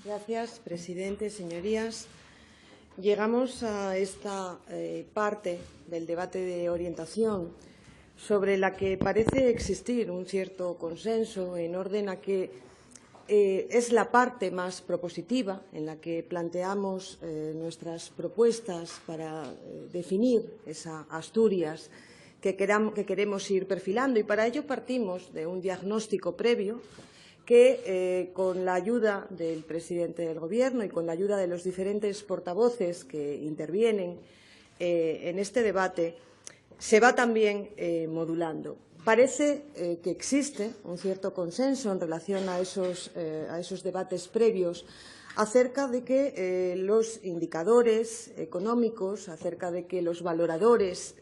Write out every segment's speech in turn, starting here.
Gracias, presidente. Señorías, llegamos a esta parte del debate de orientación sobre la que parece existir un cierto consenso en orden a que es la parte más propositiva en la que planteamos nuestras propuestas para definir esa Asturias que queremos ir perfilando. Y para ello partimos de un diagnóstico previo que, con la ayuda del presidente del Gobierno y con la ayuda de los diferentes portavoces que intervienen en este debate, se va también modulando. Parece que existe un cierto consenso en relación a esos debates previos acerca de que los indicadores económicos, acerca de que los valoradores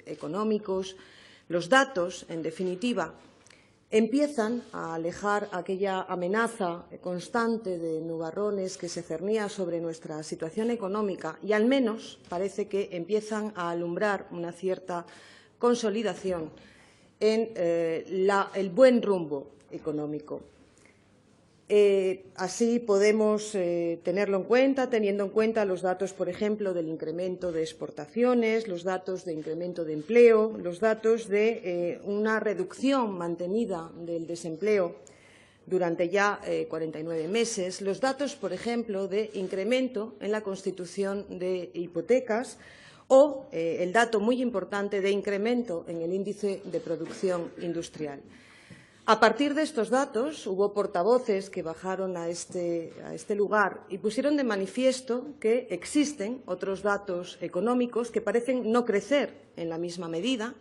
económicos, los datos, en definitiva, empiezan a alejar aquella amenaza constante de nubarrones que se cernía sobre nuestra situación económica y, al menos, parece que empiezan a alumbrar una cierta consolidación en el buen rumbo económico. Así podemos tenerlo en cuenta, teniendo en cuenta los datos, por ejemplo, del incremento de exportaciones, los datos de incremento de empleo, los datos de una reducción mantenida del desempleo durante ya 49 meses, los datos, por ejemplo, de incremento en la constitución de hipotecas o el dato muy importante de incremento en el índice de producción industrial. A partir de estos datos, hubo portavoces que bajaron a este lugar y pusieron de manifiesto que existen otros datos económicos que parecen no crecer en la misma medida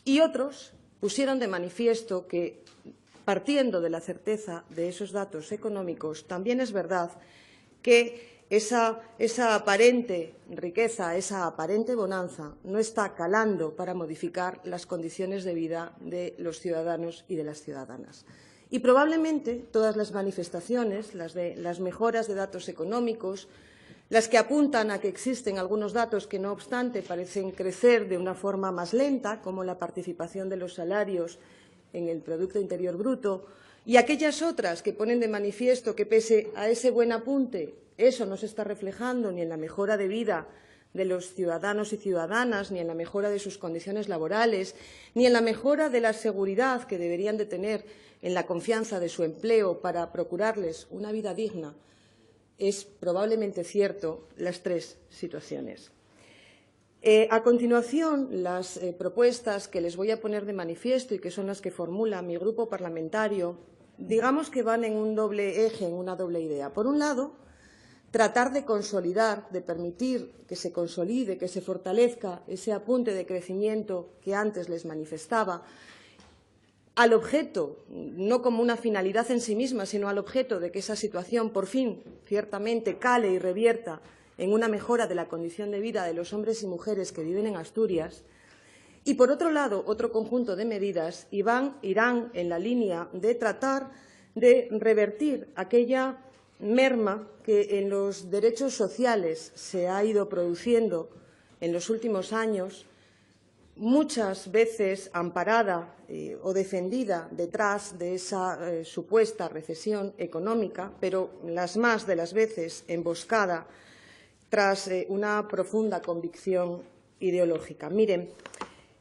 y otros pusieron de manifiesto que, partiendo de la certeza de esos datos económicos, también es verdad que esa aparente riqueza, esa aparente bonanza, no está calando para modificar las condiciones de vida de los ciudadanos y de las ciudadanas. Y probablemente todas las manifestaciones, las mejoras de datos económicos, las que apuntan a que existen algunos datos que, no obstante, parecen crecer de una forma más lenta, como la participación de los salarios en el Producto Interior Bruto, y aquellas otras que ponen de manifiesto que, pese a ese buen apunte, eso no se está reflejando ni en la mejora de vida de los ciudadanos y ciudadanas, ni en la mejora de sus condiciones laborales, ni en la mejora de la seguridad que deberían de tener en la confianza de su empleo para procurarles una vida digna. Es probablemente cierto las tres situaciones. A continuación, las propuestas que les voy a poner de manifiesto y que son las que formula mi grupo parlamentario, digamos que van en un doble eje, en una doble idea. Por un lado, tratar de consolidar, de permitir que se consolide, que se fortalezca ese apunte de crecimiento que antes les manifestaba, al objeto, no como una finalidad en sí misma, sino al objeto de que esa situación, por fin, ciertamente, cale y revierta en una mejora de la condición de vida de los hombres y mujeres que viven en Asturias. Y, por otro lado, otro conjunto de medidas irán en la línea de tratar de revertir aquella merma que en los derechos sociales se ha ido produciendo en los últimos años, muchas veces amparada o defendida detrás de esa supuesta recesión económica, pero las más de las veces emboscada tras una profunda convicción ideológica. Miren,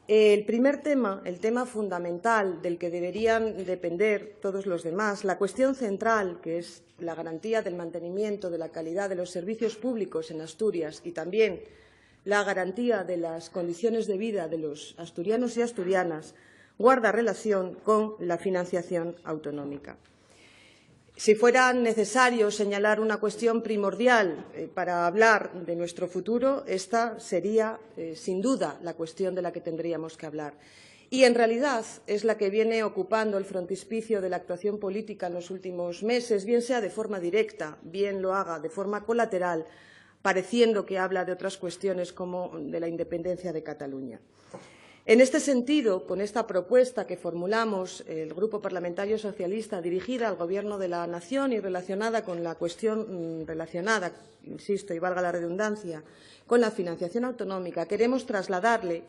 el primer tema, el tema fundamental del que deberían depender todos los demás, la cuestión central, que es la garantía del mantenimiento de la calidad de los servicios públicos en Asturias y también la garantía de las condiciones de vida de los asturianos y asturianas, guarda relación con la financiación autonómica. Si fuera necesario señalar una cuestión primordial para hablar de nuestro futuro, esta sería, sin duda, la cuestión de la que tendríamos que hablar. Y, en realidad, es la que viene ocupando el frontispicio de la actuación política en los últimos meses, bien sea de forma directa, bien lo haga de forma colateral, pareciendo que habla de otras cuestiones como de la independencia de Cataluña. En este sentido, con esta propuesta que formulamos el Grupo Parlamentario Socialista dirigida al Gobierno de la Nación y relacionada con la cuestión relacionada, insisto y valga la redundancia, con la financiación autonómica, queremos trasladarle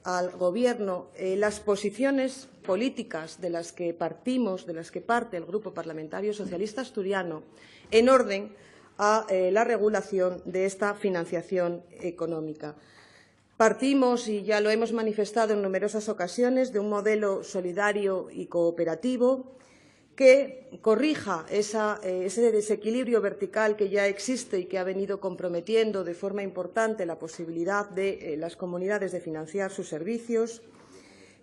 al Gobierno las posiciones políticas de las que partimos, de las que parte el Grupo Parlamentario Socialista Asturiano, en orden a la regulación de esta financiación económica. Partimos, y ya lo hemos manifestado en numerosas ocasiones, de un modelo solidario y cooperativo que corrija ese desequilibrio vertical que ya existe y que ha venido comprometiendo de forma importante la posibilidad de las comunidades de financiar sus servicios,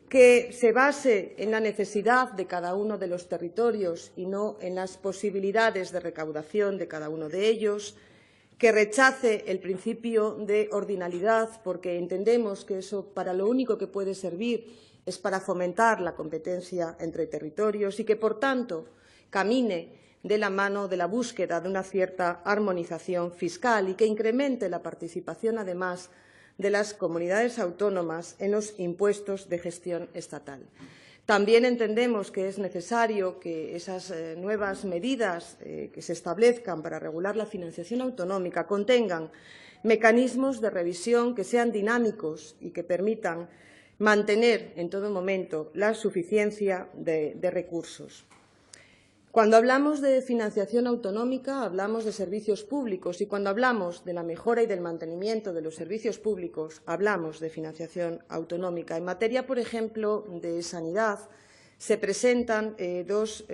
que se base en la necesidad de cada uno de los territorios y no en las posibilidades de recaudación de cada uno de ellos, que rechace el principio de ordinalidad, porque entendemos que eso para lo único que puede servir es para fomentar la competencia entre territorios y que, por tanto, camine de la mano de la búsqueda de una cierta armonización fiscal y que incremente la participación, además, de las comunidades autónomas en los impuestos de gestión estatal. También entendemos que es necesario que esas nuevas medidas que se establezcan para regular la financiación autonómica contengan mecanismos de revisión que sean dinámicos y que permitan mantener en todo momento la suficiencia de recursos. Cuando hablamos de financiación autonómica, hablamos de servicios públicos y cuando hablamos de la mejora y del mantenimiento de los servicios públicos, hablamos de financiación autonómica. En materia, por ejemplo, de sanidad, se presentan dos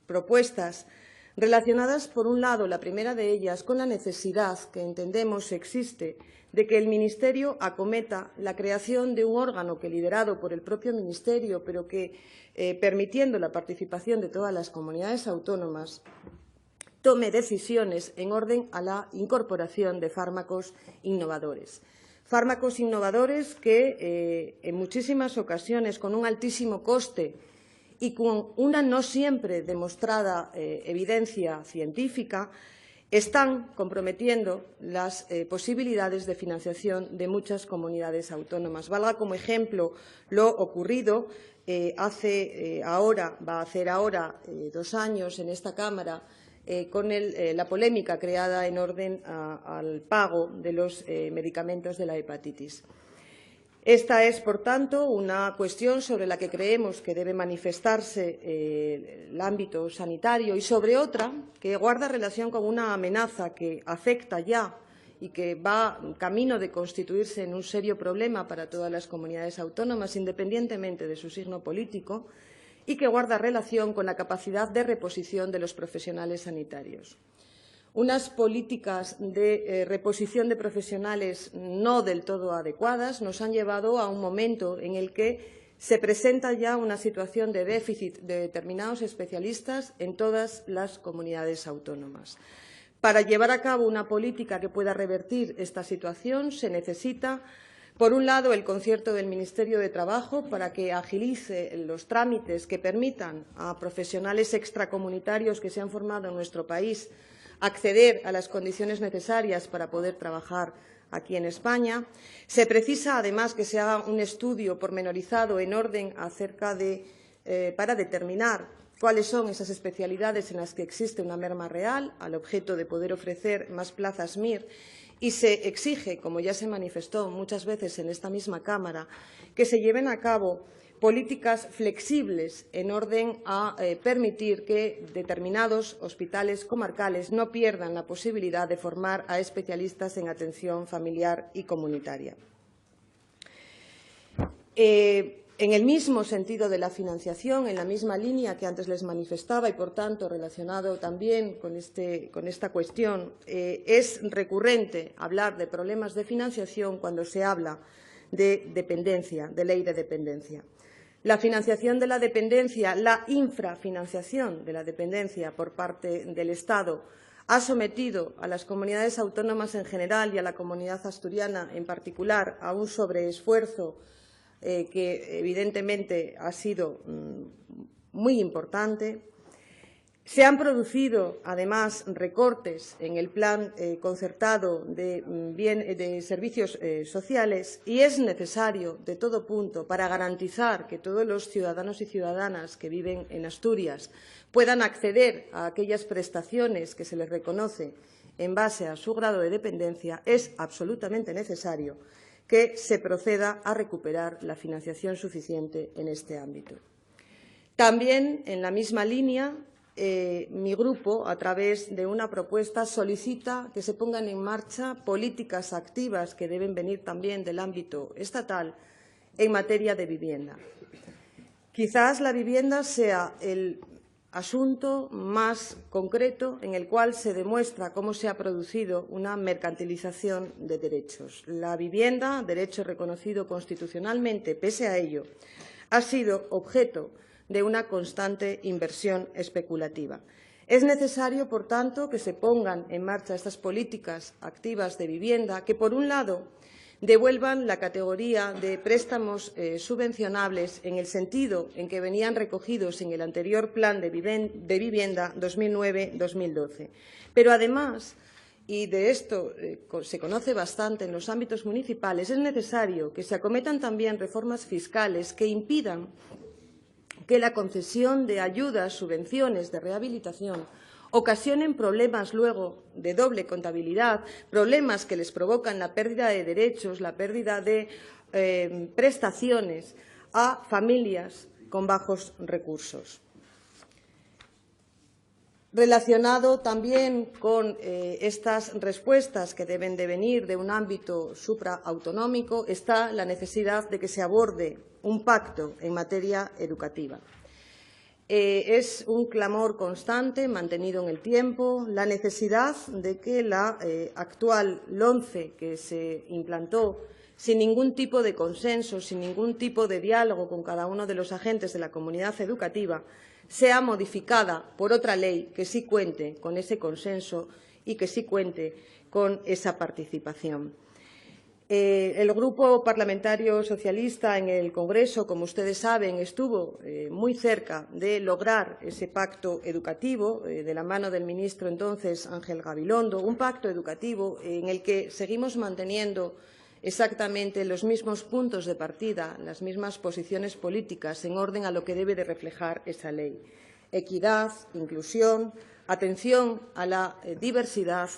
propuestas relacionadas, por un lado, la primera de ellas, con la necesidad que entendemos existe de que el Ministerio acometa la creación de un órgano que, liderado por el propio Ministerio, pero que, permitiendo la participación de todas las comunidades autónomas, tome decisiones en orden a la incorporación de fármacos innovadores. Fármacos innovadores que, en muchísimas ocasiones, con un altísimo coste y con una no siempre demostrada evidencia científica, están comprometiendo las posibilidades de financiación de muchas comunidades autónomas. Valga como ejemplo lo ocurrido va a hacer ahora 2 años en esta Cámara con la polémica creada en orden al pago de los medicamentos de la hepatitis. Esta es, por tanto, una cuestión sobre la que creemos que debe manifestarse el ámbito sanitario y sobre otra que guarda relación con una amenaza que afecta ya y que va camino de constituirse en un serio problema para todas las comunidades autónomas, independientemente de su signo político, y que guarda relación con la capacidad de reposición de los profesionales sanitarios. Unas políticas de reposición de profesionales no del todo adecuadas nos han llevado a un momento en el que se presenta ya una situación de déficit de determinados especialistas en todas las comunidades autónomas. Para llevar a cabo una política que pueda revertir esta situación se necesita, por un lado, el concierto del Ministerio de Trabajo para que agilice los trámites que permitan a profesionales extracomunitarios que se han formado en nuestro país acceder a las condiciones necesarias para poder trabajar aquí en España. Se precisa, además, que se haga un estudio pormenorizado en orden para determinar cuáles son esas especialidades en las que existe una merma real, al objeto de poder ofrecer más plazas MIR, y se exige, como ya se manifestó muchas veces en esta misma Cámara, que se lleven a cabo políticas flexibles en orden a permitir que determinados hospitales comarcales no pierdan la posibilidad de formar a especialistas en atención familiar y comunitaria. En el mismo sentido de la financiación, en la misma línea que antes les manifestaba y, por tanto, relacionado también con esta cuestión, es recurrente hablar de problemas de financiación cuando se habla de dependencia, de ley de dependencia. La financiación de la dependencia, la infrafinanciación de la dependencia por parte del Estado ha sometido a las comunidades autónomas en general y a la comunidad asturiana en particular a un sobreesfuerzo que evidentemente ha sido muy importante. Se han producido, además, recortes en el plan concertado de servicios sociales y es necesario, de todo punto, para garantizar que todos los ciudadanos y ciudadanas que viven en Asturias puedan acceder a aquellas prestaciones que se les reconoce en base a su grado de dependencia, es absolutamente necesario que se proceda a recuperar la financiación suficiente en este ámbito. También, en la misma línea, mi grupo, a través de una propuesta, solicita que se pongan en marcha políticas activas que deben venir también del ámbito estatal en materia de vivienda. Quizás la vivienda sea el asunto más concreto en el cual se demuestra cómo se ha producido una mercantilización de derechos. La vivienda, derecho reconocido constitucionalmente, pese a ello, ha sido objeto de una constante inversión especulativa. Es necesario, por tanto, que se pongan en marcha estas políticas activas de vivienda que, por un lado, devuelvan la categoría de préstamos subvencionables en el sentido en que venían recogidos en el anterior Plan de Vivienda 2009-2012. Pero, además, y de esto se conoce bastante en los ámbitos municipales, es necesario que se acometan también reformas fiscales que impidan que la concesión de ayudas, subvenciones de rehabilitación ocasionen problemas luego de doble contabilidad, problemas que les provocan la pérdida de derechos, la pérdida de prestaciones a familias con bajos recursos. Relacionado también con estas respuestas que deben de venir de un ámbito supraautonómico está la necesidad de que se aborde un pacto en materia educativa. Es un clamor constante, mantenido en el tiempo, la necesidad de que la actual LOMCE, que se implantó sin ningún tipo de consenso, sin ningún tipo de diálogo con cada uno de los agentes de la comunidad educativa, sea modificada por otra ley que sí cuente con ese consenso y que sí cuente con esa participación. El Grupo Parlamentario Socialista en el Congreso, como ustedes saben, estuvo muy cerca de lograr ese pacto educativo de la mano del ministro entonces Ángel Gabilondo, un pacto educativo en el que seguimos manteniendo exactamente los mismos puntos de partida, las mismas posiciones políticas en orden a lo que debe de reflejar esa ley. Equidad, inclusión, atención a la diversidad,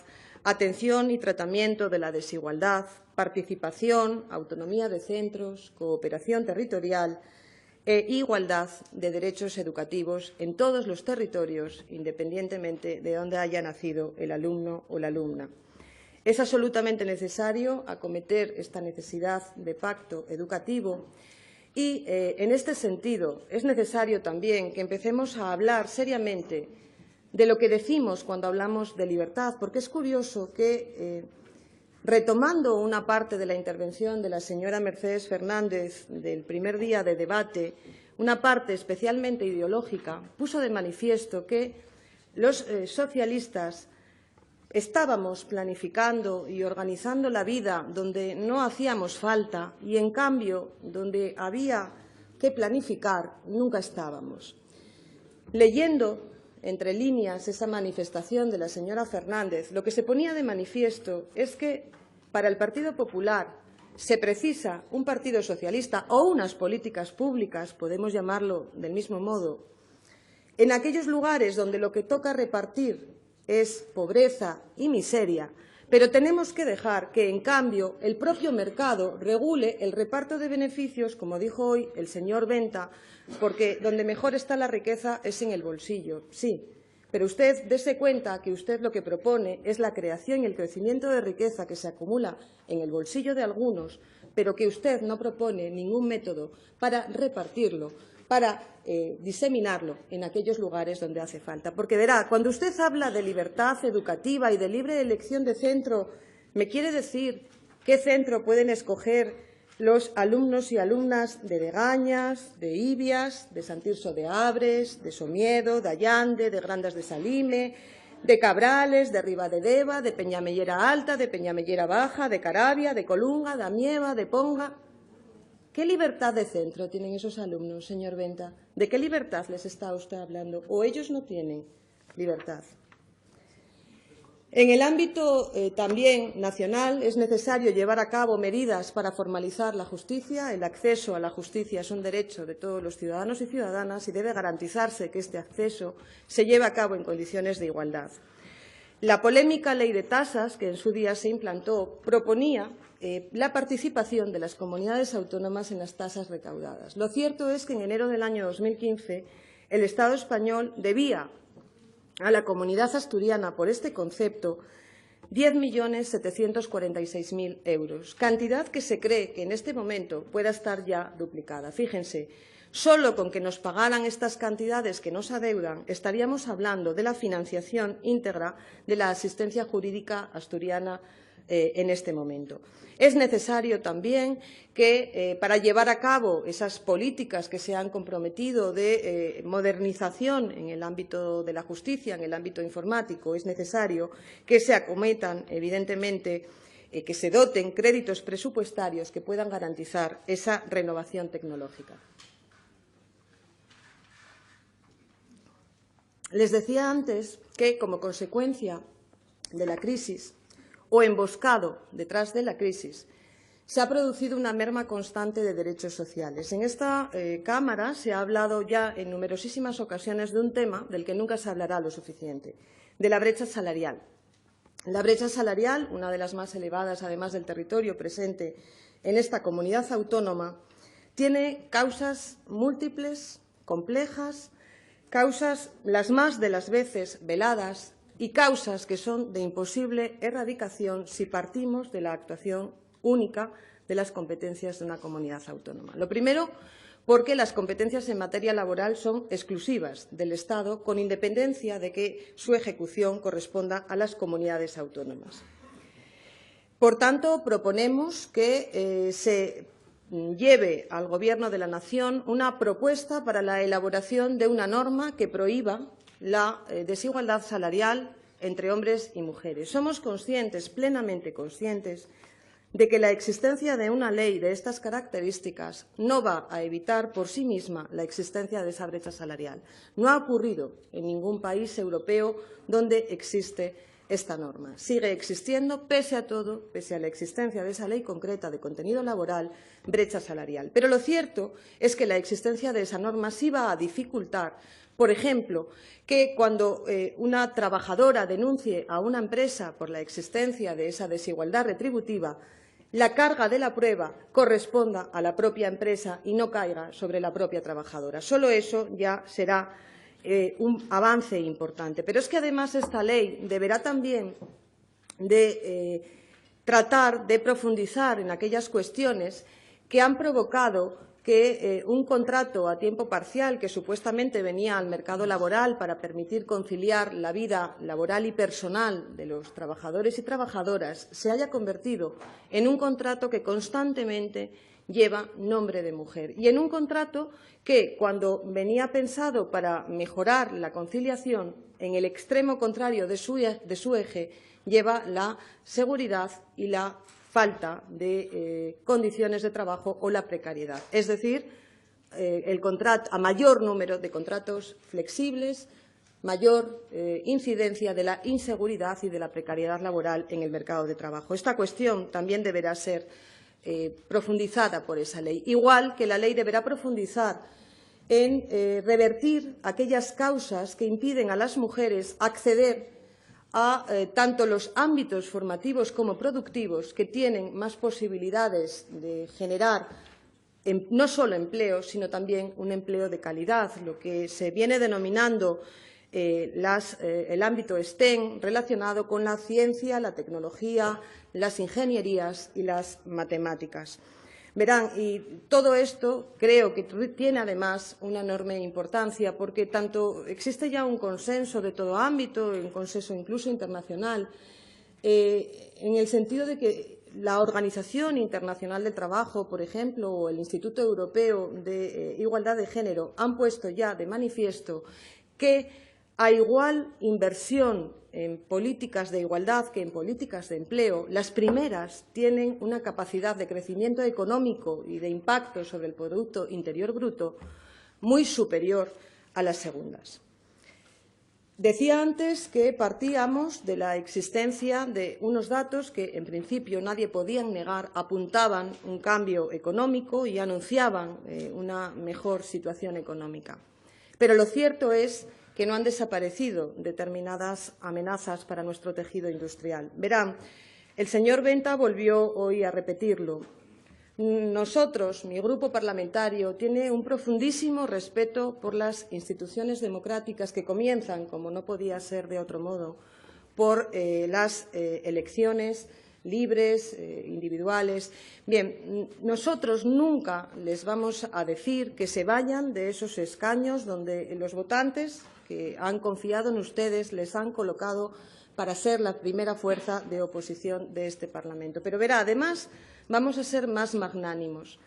atención y tratamiento de la desigualdad, participación, autonomía de centros, cooperación territorial e igualdad de derechos educativos en todos los territorios, independientemente de dónde haya nacido el alumno o la alumna. Es absolutamente necesario acometer esta necesidad de pacto educativo y, en este sentido, es necesario también que empecemos a hablar seriamente de lo que decimos cuando hablamos de libertad, porque es curioso que, retomando una parte de la intervención de la señora Mercedes Fernández del primer día de debate, una parte especialmente ideológica, puso de manifiesto que los socialistas estábamos planificando y organizando la vida donde no hacíamos falta y, en cambio, donde había que planificar, nunca estábamos. Leyendo entre líneas esa manifestación de la señora Fernández, lo que se ponía de manifiesto es que para el Partido Popular se precisa un partido socialista o unas políticas públicas, podemos llamarlo del mismo modo, en aquellos lugares donde lo que toca repartir es pobreza y miseria, pero tenemos que dejar que, en cambio, el propio mercado regule el reparto de beneficios, como dijo hoy el señor Venta, porque donde mejor está la riqueza es en el bolsillo. Sí, pero usted dése cuenta que usted lo que propone es la creación y el crecimiento de riqueza que se acumula en el bolsillo de algunos, pero que usted no propone ningún método para repartirlo, para diseminarlo en aquellos lugares donde hace falta. Porque verá, cuando usted habla de libertad educativa y de libre elección de centro, ¿me quiere decir qué centro pueden escoger los alumnos y alumnas de Degañas, de Ibias, de Sant Tirso de Abres, de Somiedo, de Allande, de Grandas de Salime, de Cabrales, de Ribadedeva, de Peñamellera Alta, de Peñamellera Baja, de Caravia, de Colunga, de Amieva, de Ponga? ¿Qué libertad de centro tienen esos alumnos, señor Venta? ¿De qué libertad les está usted hablando? ¿O ellos no tienen libertad? En el ámbito también nacional es necesario llevar a cabo medidas para formalizar la justicia. El acceso a la justicia es un derecho de todos los ciudadanos y ciudadanas y debe garantizarse que este acceso se lleve a cabo en condiciones de igualdad. La polémica ley de tasas, que en su día se implantó, proponía la participación de las comunidades autónomas en las tasas recaudadas. Lo cierto es que en enero del año 2015 el Estado español debía a la comunidad asturiana por este concepto 10.746.000 euros, cantidad que se cree que en este momento pueda estar ya duplicada. Fíjense, solo con que nos pagaran estas cantidades que nos adeudan, estaríamos hablando de la financiación íntegra de la asistencia jurídica asturiana en este momento. Es necesario también que, para llevar a cabo esas políticas que se han comprometido de modernización en el ámbito de la justicia, en el ámbito informático, es necesario que se acometan, evidentemente, que se doten créditos presupuestarios que puedan garantizar esa renovación tecnológica. Les decía antes que, como consecuencia de la crisis, o emboscado detrás de la crisis, se ha producido una merma constante de derechos sociales. En esta Cámara se ha hablado ya en numerosísimas ocasiones de un tema del que nunca se hablará lo suficiente, de la brecha salarial. La brecha salarial, una de las más elevadas, además del territorio presente en esta comunidad autónoma, tiene causas múltiples, complejas, causas las más de las veces veladas y causas que son de imposible erradicación si partimos de la actuación única de las competencias de una comunidad autónoma. Lo primero, porque las competencias en materia laboral son exclusivas del Estado, con independencia de que su ejecución corresponda a las comunidades autónomas. Por tanto, proponemos que se lleve al Gobierno de la Nación una propuesta para la elaboración de una norma que prohíba la desigualdad salarial entre hombres y mujeres. Somos conscientes, plenamente conscientes, de que la existencia de una ley de estas características no va a evitar por sí misma la existencia de esa brecha salarial. No ha ocurrido en ningún país europeo donde existe esta norma. Sigue existiendo, pese a todo, pese a la existencia de esa ley concreta de contenido laboral, brecha salarial. Pero lo cierto es que la existencia de esa norma sí va a dificultar, por ejemplo, que cuando una trabajadora denuncie a una empresa por la existencia de esa desigualdad retributiva, la carga de la prueba corresponda a la propia empresa y no caiga sobre la propia trabajadora. Solo eso ya será un avance importante. Pero es que, además, esta ley deberá también de tratar de profundizar en aquellas cuestiones que han provocado que un contrato a tiempo parcial, que supuestamente venía al mercado laboral para permitir conciliar la vida laboral y personal de los trabajadores y trabajadoras, se haya convertido en un contrato que constantemente lleva nombre de mujer. Y en un contrato que, cuando venía pensado para mejorar la conciliación, en el extremo contrario de su eje, lleva la seguridad y la falta de condiciones de trabajo o la precariedad. Es decir, a mayor número de contratos flexibles, mayor incidencia de la inseguridad y de la precariedad laboral en el mercado de trabajo. Esta cuestión también deberá ser profundizada por esa ley, igual que la ley deberá profundizar en revertir aquellas causas que impiden a las mujeres acceder a tanto los ámbitos formativos como productivos, que tienen más posibilidades de generar no solo empleo, sino también un empleo de calidad, lo que se viene denominando el ámbito STEM, relacionado con la ciencia, la tecnología, las ingenierías y las matemáticas. Verán, y todo esto creo que tiene además una enorme importancia, porque tanto existe ya un consenso de todo ámbito, un consenso incluso internacional, en el sentido de que la Organización Internacional del Trabajo, por ejemplo, o el Instituto Europeo de Igualdad de Género han puesto ya de manifiesto que a igual inversión en políticas de igualdad que en políticas de empleo, las primeras tienen una capacidad de crecimiento económico y de impacto sobre el Producto Interior Bruto muy superior a las segundas. Decía antes que partíamos de la existencia de unos datos que, en principio, nadie podía negar, apuntaban un cambio económico y anunciaban una mejor situación económica. Pero lo cierto es que no han desaparecido determinadas amenazas para nuestro tejido industrial. Verán, El señor Venta volvió hoy a repetirlo. Nosotros, mi grupo parlamentario, tiene un profundísimo respeto por las instituciones democráticas que comienzan, como no podía ser de otro modo, por las elecciones libres, individuales. Bien, nosotros nunca les vamos a decir que se vayan de esos escaños donde los votantes que han confiado en ustedes les han colocado para ser la primera fuerza de oposición de este Parlamento. Pero verá, además, vamos a ser más magnánimos.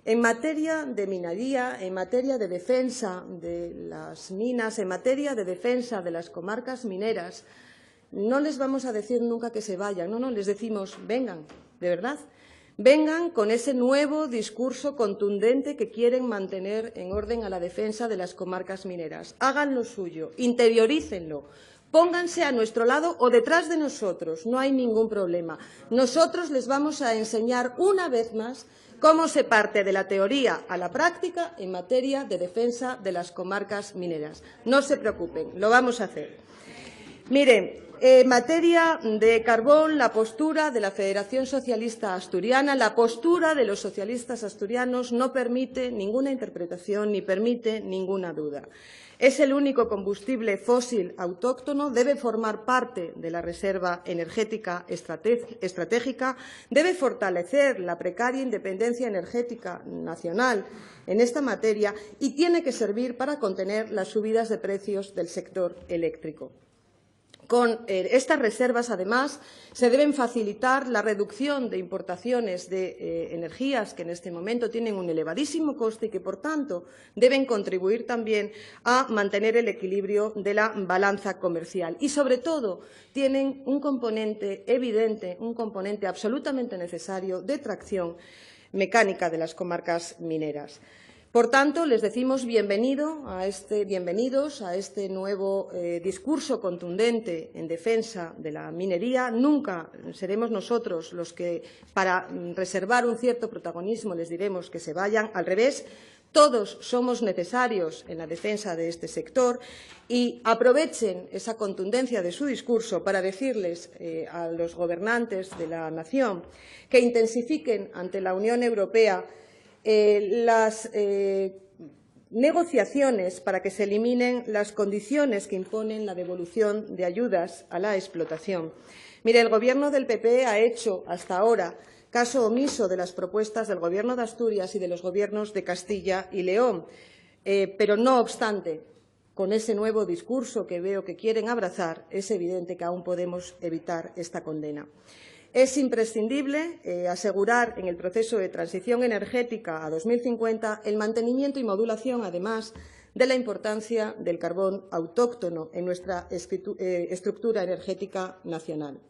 En materia de minería, en materia de defensa de las minas, en materia de defensa de las comarcas mineras, no les vamos a decir nunca que se vayan, no, les decimos, vengan, de verdad, vengan con ese nuevo discurso contundente que quieren mantener en orden a la defensa de las comarcas mineras. Hagan lo suyo, interiorícenlo, pónganse a nuestro lado o detrás de nosotros, no hay ningún problema. Nosotros les vamos a enseñar una vez más cómo se parte de la teoría a la práctica en materia de defensa de las comarcas mineras. No se preocupen, lo vamos a hacer. Miren, en materia de carbón, la postura de la Federación Socialista Asturiana, la postura de los socialistas asturianos no permite ninguna interpretación ni permite ninguna duda. Es el único combustible fósil autóctono, debe formar parte de la reserva energética estratégica, debe fortalecer la precaria independencia energética nacional en esta materia y tiene que servir para contener las subidas de precios del sector eléctrico. Con estas reservas, además, se deben facilitar la reducción de importaciones de energías que en este momento tienen un elevadísimo coste y que, por tanto, deben contribuir también a mantener el equilibrio de la balanza comercial. Y, sobre todo, tienen un componente evidente, un componente absolutamente necesario de tracción mecánica de las comarcas mineras. Por tanto, les decimos bienvenidos a este nuevo discurso contundente en defensa de la minería. Nunca seremos nosotros los que, para reservar un cierto protagonismo, les diremos que se vayan. Al revés, todos somos necesarios en la defensa de este sector y aprovechen esa contundencia de su discurso para decirles a los gobernantes de la nación que intensifiquen ante la Unión Europea las negociaciones para que se eliminen las condiciones que imponen la devolución de ayudas a la explotación. Mire, el Gobierno del PP ha hecho hasta ahora caso omiso de las propuestas del Gobierno de Asturias y de los Gobiernos de Castilla y León, pero no obstante, con ese nuevo discurso que veo que quieren abrazar, es evidente que aún podemos evitar esta condena. Es imprescindible asegurar en el proceso de transición energética a 2050 el mantenimiento y modulación, además, de la importancia del carbón autóctono en nuestra estructura energética nacional.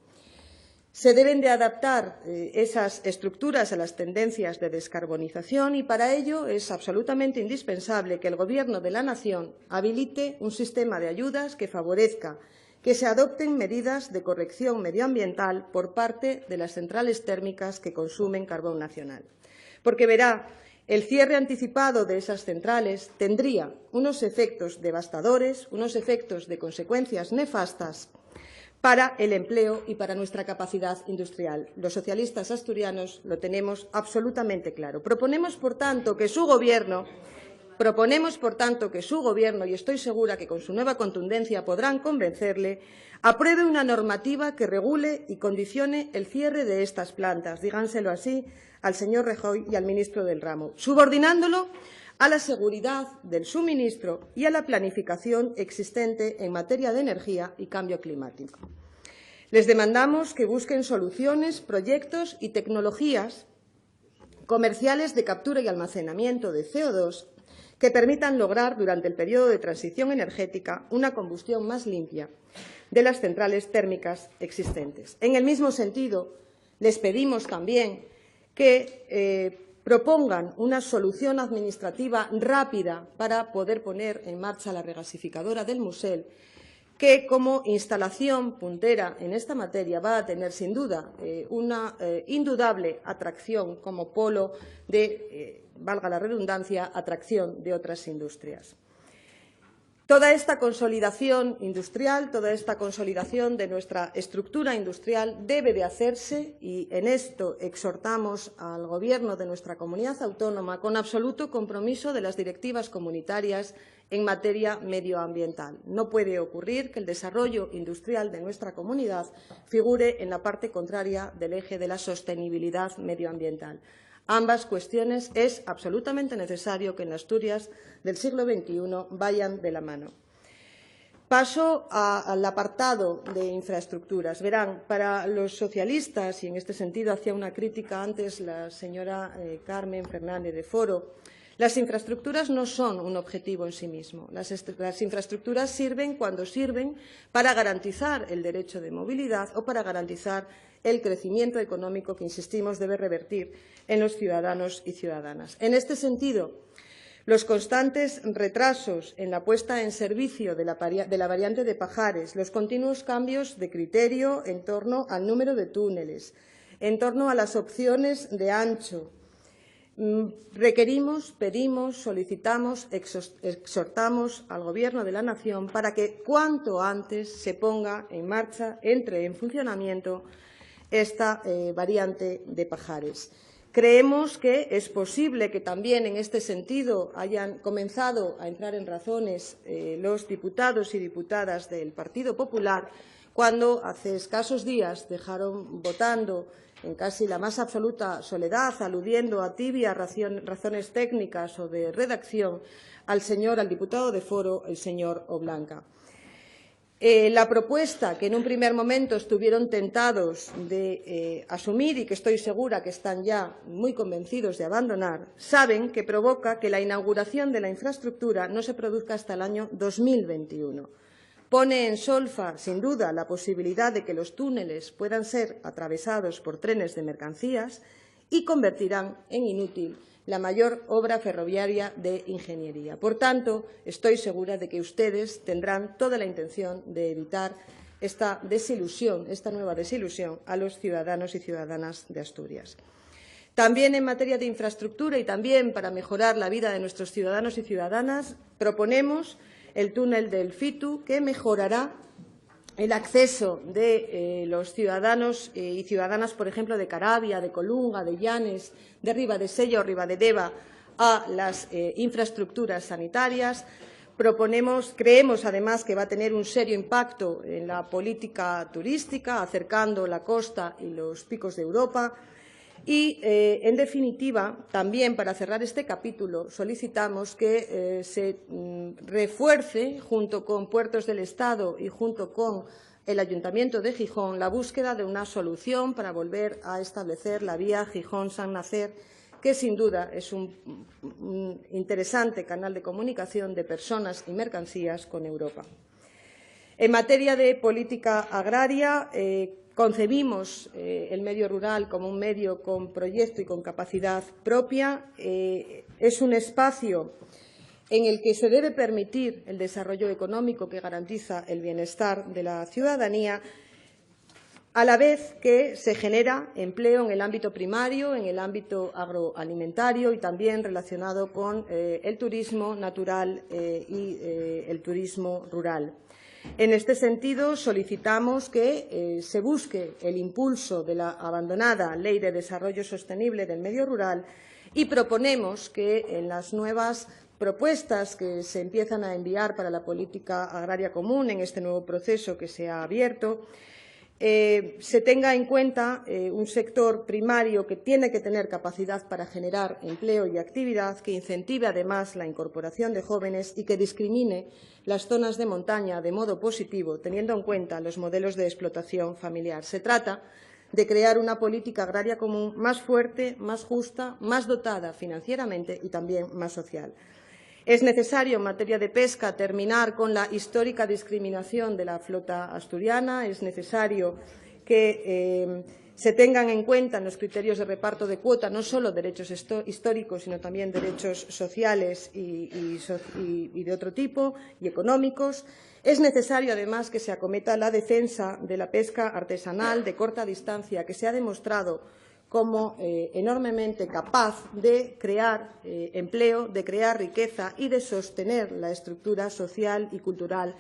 Se deben de adaptar esas estructuras a las tendencias de descarbonización y para ello es absolutamente indispensable que el Gobierno de la nación habilite un sistema de ayudas que favorezca que se adopten medidas de corrección medioambiental por parte de las centrales térmicas que consumen carbón nacional. Porque verá, el cierre anticipado de esas centrales tendría unos efectos devastadores, unos efectos de consecuencias nefastas para el empleo y para nuestra capacidad industrial. Los socialistas asturianos lo tenemos absolutamente claro. Proponemos, por tanto, que su Gobierno, y estoy segura que con su nueva contundencia podrán convencerle, apruebe una normativa que regule y condicione el cierre de estas plantas, díganselo así al señor Rajoy y al ministro del ramo, subordinándolo a la seguridad del suministro y a la planificación existente en materia de energía y cambio climático. Les demandamos que busquen soluciones, proyectos y tecnologías comerciales de captura y almacenamiento de CO2 que permitan lograr durante el periodo de transición energética una combustión más limpia de las centrales térmicas existentes. En el mismo sentido, les pedimos también que propongan una solución administrativa rápida para poder poner en marcha la regasificadora del Musel, que como instalación puntera en esta materia va a tener sin duda una indudable atracción como polo de, valga la redundancia, atracción de otras industrias. Toda esta consolidación industrial, toda esta consolidación de nuestra estructura industrial debe de hacerse y en esto exhortamos al Gobierno de nuestra comunidad autónoma con absoluto compromiso de las directivas comunitarias en materia medioambiental. No puede ocurrir que el desarrollo industrial de nuestra comunidad figure en la parte contraria del eje de la sostenibilidad medioambiental. Ambas cuestiones es absolutamente necesario que en Asturias del siglo XXI vayan de la mano. Paso al apartado de infraestructuras. Verán, para los socialistas, y en este sentido hacía una crítica antes la señora Carmen Fernández de Foro, las infraestructuras no son un objetivo en sí mismo. Las infraestructuras sirven cuando sirven para garantizar el derecho de movilidad o para garantizar el crecimiento económico que, insistimos, debe revertir en los ciudadanos y ciudadanas. En este sentido, los constantes retrasos en la puesta en servicio de la variante de Pajares, los continuos cambios de criterio en torno al número de túneles, en torno a las opciones de ancho, requerimos, pedimos, solicitamos, exhortamos al Gobierno de la Nación para que cuanto antes se ponga en marcha, entre en funcionamiento esta variante de Pajares. Creemos que es posible que también en este sentido hayan comenzado a entrar en razones los diputados y diputadas del Partido Popular cuando hace escasos días dejaron votando en casi la más absoluta soledad, aludiendo a tibias razones técnicas o de redacción, al diputado de Foro, el señor Oblanca. La propuesta que en un primer momento estuvieron tentados de asumir y que estoy segura que están ya muy convencidos de abandonar, saben que provoca que la inauguración de la infraestructura no se produzca hasta el año 2021. Pone en solfa, sin duda, la posibilidad de que los túneles puedan ser atravesados por trenes de mercancías y convertirán en inútil la mayor obra ferroviaria de ingeniería. Por tanto, estoy segura de que ustedes tendrán toda la intención de evitar esta desilusión, esta nueva desilusión a los ciudadanos y ciudadanas de Asturias. También en materia de infraestructura y también para mejorar la vida de nuestros ciudadanos y ciudadanas, proponemos el túnel del Fitu, que mejorará el acceso de los ciudadanos y ciudadanas, por ejemplo, de Caravia, de Colunga, de Llanes, de Ribadesella o Ribadedeva a las infraestructuras sanitarias. Creemos, además, que va a tener un serio impacto en la política turística, acercando la costa y los picos de Europa. Y, en definitiva, también para cerrar este capítulo, solicitamos que se refuerce, junto con Puertos del Estado y junto con el Ayuntamiento de Gijón, la búsqueda de una solución para volver a establecer la vía Gijón-San Nacer, que sin duda es un interesante canal de comunicación de personas y mercancías con Europa. En materia de política agraria, concebimos el medio rural como un medio con proyecto y con capacidad propia. Es un espacio en el que se debe permitir el desarrollo económico que garantiza el bienestar de la ciudadanía, a la vez que se genera empleo en el ámbito primario, en el ámbito agroalimentario y también relacionado con el turismo natural y el turismo rural. En este sentido, solicitamos que se busque el impulso de la abandonada Ley de Desarrollo Sostenible del Medio Rural y proponemos que en las nuevas propuestas que se empiezan a enviar para la política agraria común en este nuevo proceso que se ha abierto, se tenga en cuenta un sector primario que tiene que tener capacidad para generar empleo y actividad, que incentive además la incorporación de jóvenes y que discrimine las zonas de montaña de modo positivo, teniendo en cuenta los modelos de explotación familiar. Se trata de crear una política agraria común más fuerte, más justa, más dotada financieramente y también más social. Es necesario, en materia de pesca, terminar con la histórica discriminación de la flota asturiana. Es necesario que se tengan en cuenta en los criterios de reparto de cuota no solo derechos históricos, sino también derechos sociales y de otro tipo y económicos. Es necesario, además, que se acometa la defensa de la pesca artesanal de corta distancia, que se ha demostrado como enormemente capaz de crear empleo, de crear riqueza y de sostener la estructura social y cultural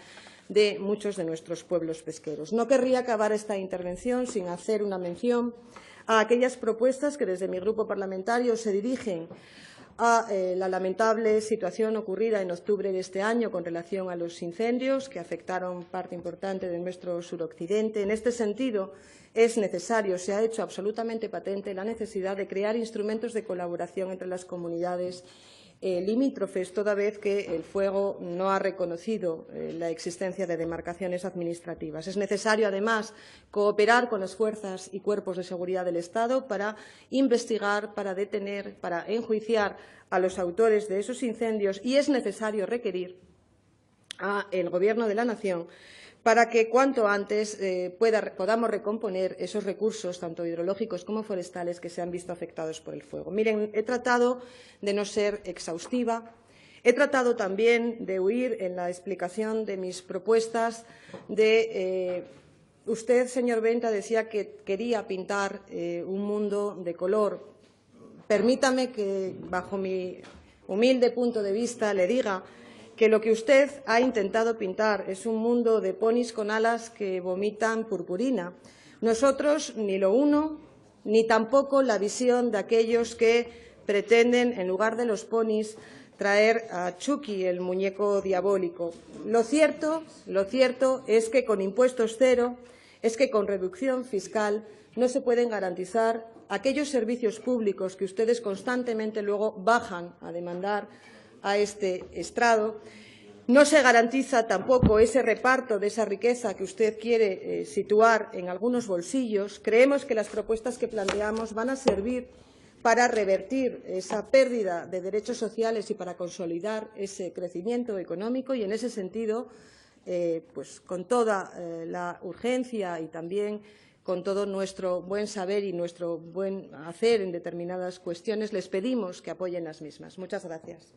de muchos de nuestros pueblos pesqueros. No querría acabar esta intervención sin hacer una mención a aquellas propuestas que desde mi grupo parlamentario se dirigen a la lamentable situación ocurrida en octubre de este año con relación a los incendios que afectaron parte importante de nuestro suroccidente. En este sentido, es necesario, se ha hecho absolutamente patente la necesidad de crear instrumentos de colaboración entre las comunidades limítrofes, toda vez que el fuego no ha reconocido la existencia de demarcaciones administrativas. Es necesario, además, cooperar con las fuerzas y cuerpos de seguridad del Estado para investigar, para detener, para enjuiciar a los autores de esos incendios, y es necesario requerir al Gobierno de la Nación para que cuanto antes podamos recomponer esos recursos, tanto hidrológicos como forestales, que se han visto afectados por el fuego. Miren, he tratado de no ser exhaustiva. He tratado también de huir en la explicación de mis propuestas de usted, señor Venta, decía que quería pintar un mundo de color. Permítame que, bajo mi humilde punto de vista, le diga que lo que usted ha intentado pintar es un mundo de ponis con alas que vomitan purpurina. Nosotros ni lo uno, ni tampoco la visión de aquellos que pretenden, en lugar de los ponis, traer a Chucky, el muñeco diabólico. Lo cierto es que con impuestos cero, es que con reducción fiscal no se pueden garantizar aquellos servicios públicos que ustedes constantemente luego bajan a demandar a este estrado. No se garantiza tampoco ese reparto de esa riqueza que usted quiere situar en algunos bolsillos. Creemos que las propuestas que planteamos van a servir para revertir esa pérdida de derechos sociales y para consolidar ese crecimiento económico, y en ese sentido, pues con toda la urgencia y también con todo nuestro buen saber y nuestro buen hacer en determinadas cuestiones, les pedimos que apoyen las mismas. Muchas gracias.